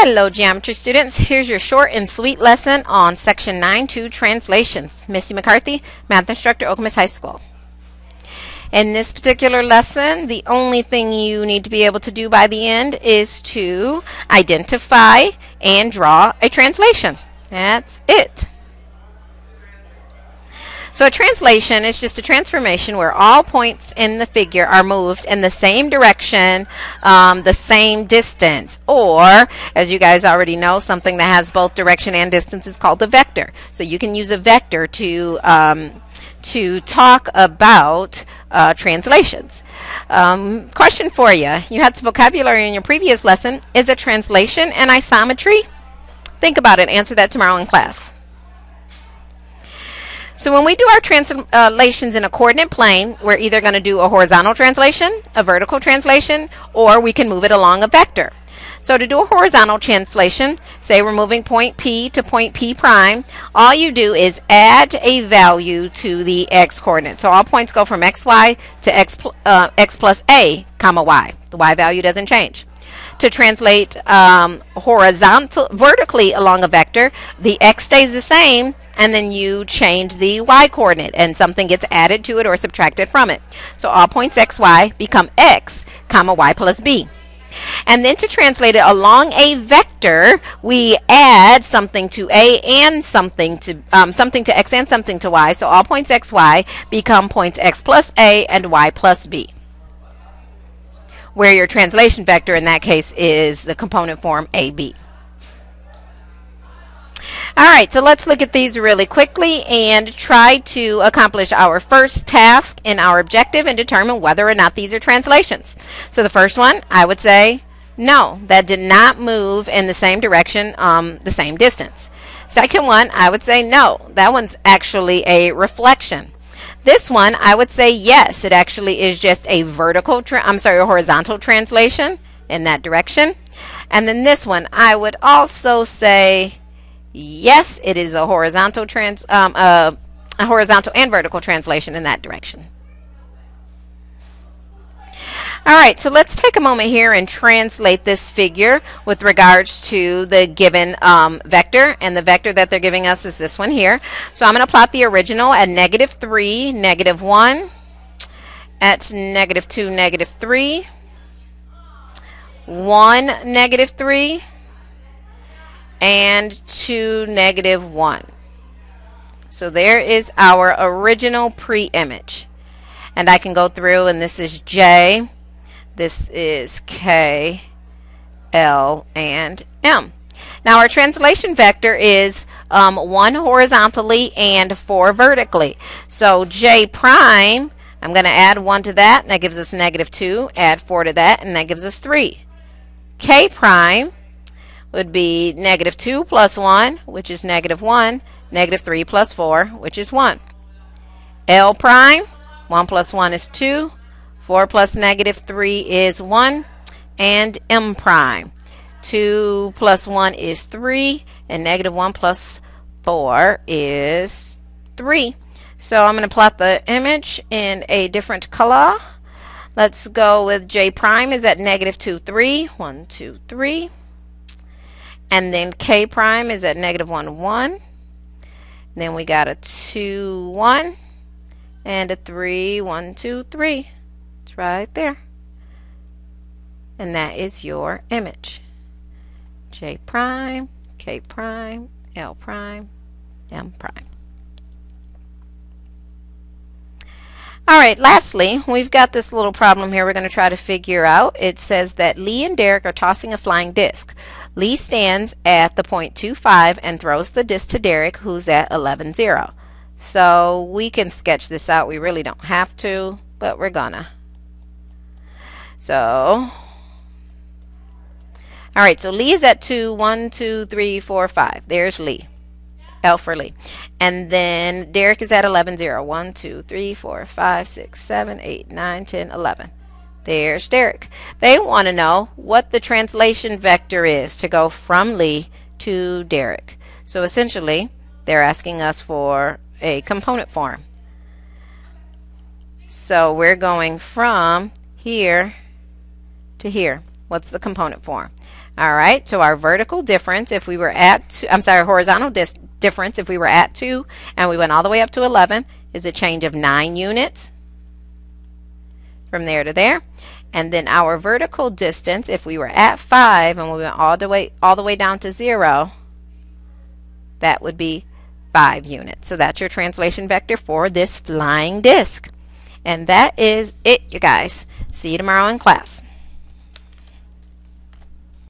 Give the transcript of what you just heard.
Hello geometry students, here's your short and sweet lesson on section 9-2 translations. Missy McCarthy, math instructor, Okemos High School. In this particular lesson, the only thing you need to be able to do by the end is to identify and draw a translation. That's it. So a translation is just a transformation where all points in the figure are moved in the same direction, the same distance, or, as you guys already know, something that has both direction and distance is called a vector. So you can use a vector to talk about translations. Question for you. You had some vocabulary in your previous lesson. Is a translation an isometry? Think about it. Answer that tomorrow in class. So when we do our translations in a coordinate plane, we're either going to do a horizontal translation, a vertical translation, or we can move it along a vector. So to do a horizontal translation, say we're moving point P to point P prime, all you do is add a value to the x coordinate. So all points go from xy to x plus a, comma y. The y value doesn't change. To translate vertically along a vector, the x stays the same, and then you change the y coordinate, and something gets added to it or subtracted from it. So all points xy become x, comma y plus b. And then to translate it along a vector, we add something to a and something to x and something to y. So all points xy become points x plus a and y plus b, where your translation vector in that case is the component form AB. Alright, so let's look at these really quickly and try to accomplish our first task in our objective and determine whether or not these are translations. So the first one, I would say, no, that did not move in the same direction, the same distance. Second one, I would say, no, that one's actually a reflection. This one, I would say yes, it actually is just a horizontal translation in that direction. And then this one, I would also say yes, it is a horizontal and vertical translation in that direction. All right, so let's take a moment here and translate this figure with regards to the given vector, and the vector that they're giving us is this one here. So I'm going to plot the original at -3, -1, at -2, -3, 1, -3, and 2, -1. So there is our original pre-image. And I can go through, and this is J, this is K, L, and M. Now our translation vector is 1 horizontally and 4 vertically. So J prime, I'm going to add 1 to that, and that gives us -2. Add 4 to that, and that gives us 3. K prime would be -2 plus 1, which is -1, -3 plus 4, which is 1. L prime, 1 plus 1 is 2, 4 plus -3 is 1, and M prime, 2 plus 1 is 3, and -1 plus 4 is 3. So I'm going to plot the image in a different color. Let's go with J prime is at -2, 3, 1, 2, 3. And then K prime is at -1, 1. Then we got a 2, 1, and a 3, 1, 2, 3. It's right there. And that is your image. J prime, K prime, L prime, M prime. All right, lastly, we've got this little problem here we're going to try to figure out. It says that Lee and Derek are tossing a flying disc. Lee stands at the point 2,5 and throws the disc to Derek, who's at 11,0. So we can sketch this out. We really don't have to, but we're gonna. So, all right, so Lee is at 2, 1, 2, 3, 4, 5. There's Lee. L for Lee. And then Derek is at 11,0. 1, 2, 3, 4, 5, 6, 7, 8, 9, 10, 11. There's Derek. They want to know what the translation vector is to go from Lee to Derek. So essentially, they're asking us for a component form. So we're going from here to here. What's the component form? All right, so our vertical difference, if we were at, horizontal difference, if we were at 2 and we went all the way up to 11, is a change of 9 units from there to there. And then our vertical distance, if we were at 5 and we went all the way down to 0, that would be 5 units. So that's your translation vector for this flying disc. And that is it, you guys. See you tomorrow in class.